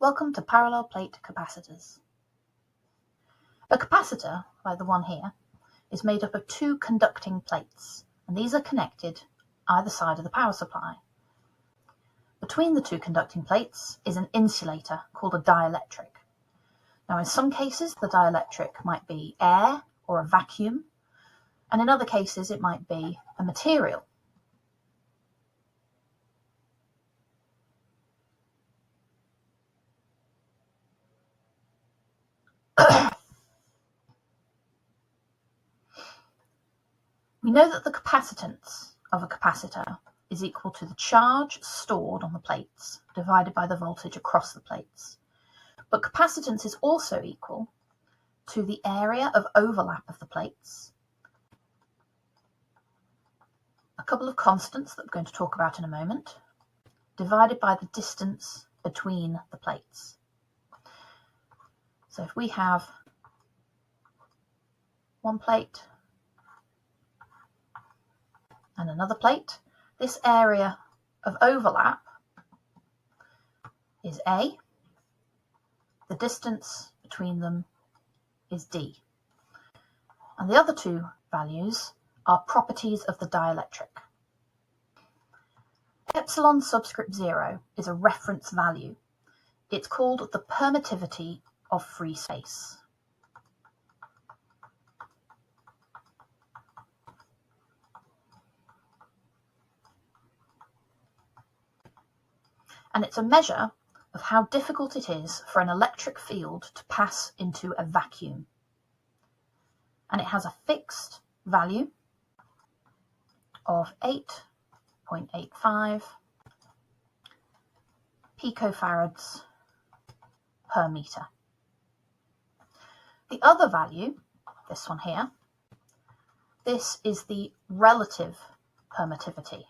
Welcome to parallel plate capacitors. A capacitor, like the one here, is made up of two conducting plates, and these are connected either side of the power supply. Between the two conducting plates is an insulator called a dielectric. Now, in some cases, the dielectric might be air or a vacuum, and in other cases, it might be a material. We know that the capacitance of a capacitor is equal to the charge stored on the plates divided by the voltage across the plates. But capacitance is also equal to the area of overlap of the plates, a couple of constants that we're going to talk about in a moment, divided by the distance between the plates. So if we have one plate and another plate, this area of overlap is A, the distance between them is D, and the other two values are properties of the dielectric. Epsilon subscript 0 is a reference value. It's called the permittivity of free space. And it's a measure of how difficult it is for an electric field to pass into a vacuum. And it has a fixed value of 8.85 picofarads per meter. The other value, this one here, this is the relative permittivity.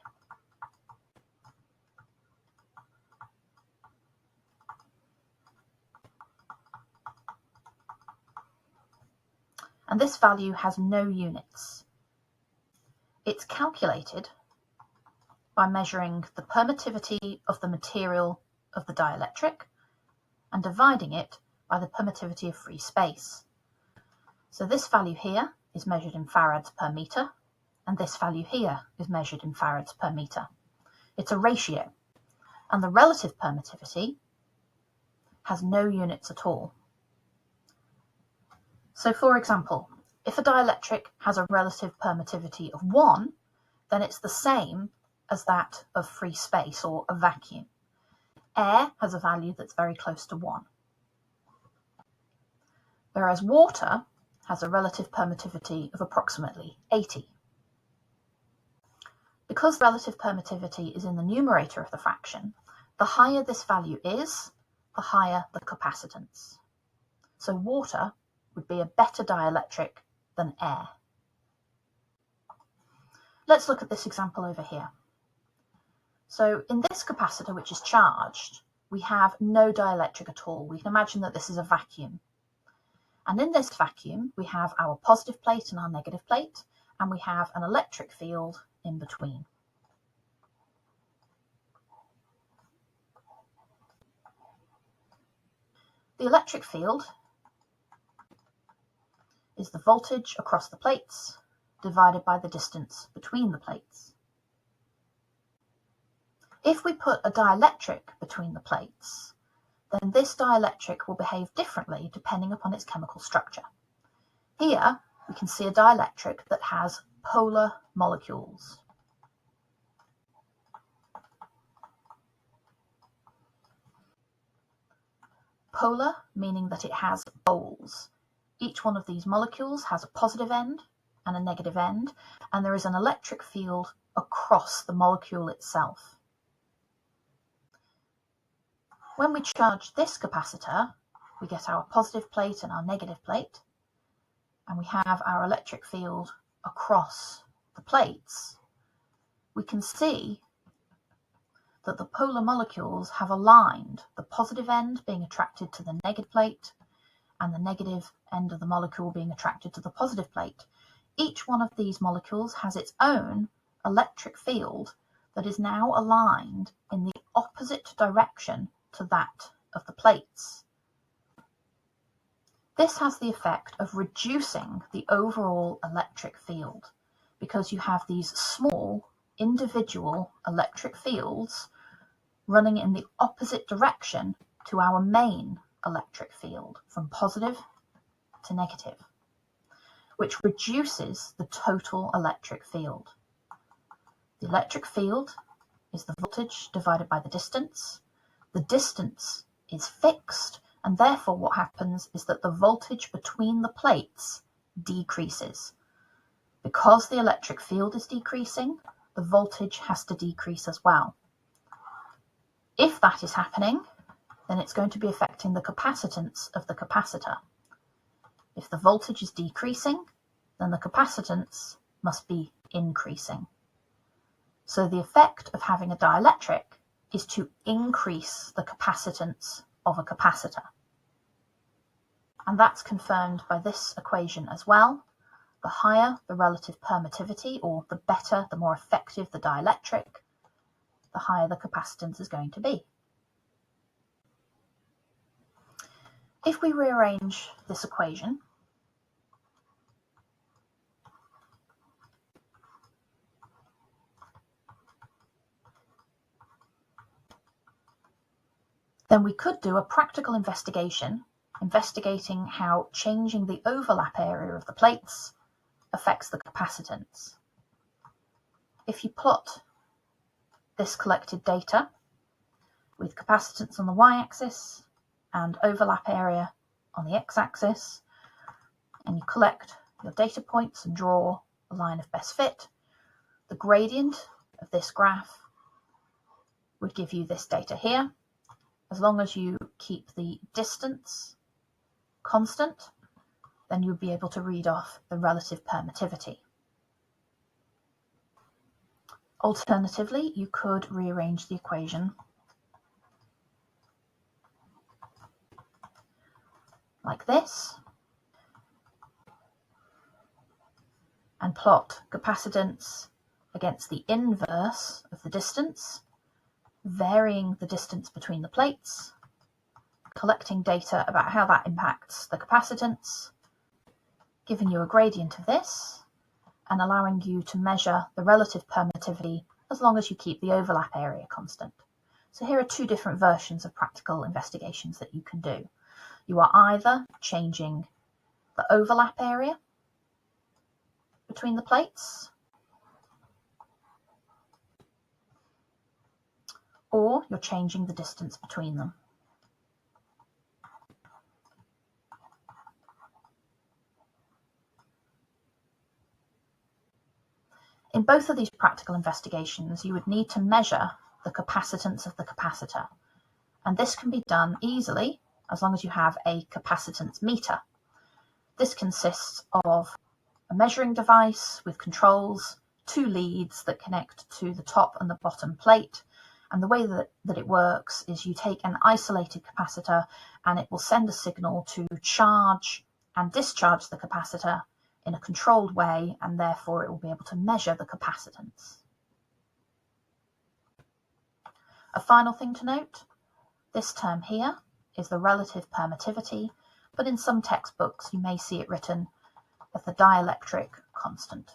And this value has no units. It's calculated by measuring the permittivity of the material of the dielectric and dividing it by the permittivity of free space. So this value here is measured in farads per meter, and this value here is measured in farads per meter. It's a ratio, and the relative permittivity has no units at all. So for example, if a dielectric has a relative permittivity of 1, then it's the same as that of free space or a vacuum. Air has a value that's very close to 1. Whereas water has a relative permittivity of approximately 80. Because relative permittivity is in the numerator of the fraction, the higher this value is, the higher the capacitance. So water would be a better dielectric than air. Let's look at this example over here. So in this capacitor, which is charged, we have no dielectric at all. We can imagine that this is a vacuum. And in this vacuum, we have our positive plate and our negative plate, and we have an electric field in between. The electric field is the voltage across the plates divided by the distance between the plates. If we put a dielectric between the plates, then this dielectric will behave differently depending upon its chemical structure. Here we can see a dielectric that has polar molecules. Polar meaning that it has poles. Each one of these molecules has a positive end and a negative end, and there is an electric field across the molecule itself. When we charge this capacitor, we get our positive plate and our negative plate, and we have our electric field across the plates. We can see that the polar molecules have aligned, the positive end being attracted to the negative plate and the negative end of the molecule being attracted to the positive plate. Each one of these molecules has its own electric field that is now aligned in the opposite direction to that of the plates. This has the effect of reducing the overall electric field because you have these small individual electric fields running in the opposite direction to our main electric field, from positive to negative, which reduces the total electric field. The electric field is the voltage divided by the distance. The distance is fixed, and therefore what happens is that the voltage between the plates decreases. Because the electric field is decreasing, the voltage has to decrease as well. If that is happening, then it's going to be affecting the capacitance of the capacitor. If the voltage is decreasing, then the capacitance must be increasing. So the effect of having a dielectric is to increase the capacitance of a capacitor. And that's confirmed by this equation as well. The higher the relative permittivity, or the better, the more effective the dielectric, the higher the capacitance is going to be. If we rearrange this equation, then we could do a practical investigation, investigating how changing the overlap area of the plates affects the capacitance. If you plot this collected data with capacitance on the y-axis and overlap area on the x-axis, and you collect your data points and draw a line of best fit, the gradient of this graph would give you this data here. As long as you keep the distance constant, then you'll be able to read off the relative permittivity. Alternatively, you could rearrange the equation like this and plot capacitance against the inverse of the distance, varying the distance between the plates, collecting data about how that impacts the capacitance, giving you a gradient of this, and allowing you to measure the relative permittivity as long as you keep the overlap area constant. So here are two different versions of practical investigations that you can do. You are either changing the overlap area between the plates, or you're changing the distance between them. In both of these practical investigations, you would need to measure the capacitance of the capacitor, and this can be done easily as long as you have a capacitance meter. This consists of a measuring device with controls, two leads that connect to the top and the bottom plate, and the way that it works is you take an isolated capacitor and it will send a signal to charge and discharge the capacitor in a controlled way, and therefore it will be able to measure the capacitance. A final thing to note, this term here is the relative permittivity, but in some textbooks you may see it written as the dielectric constant.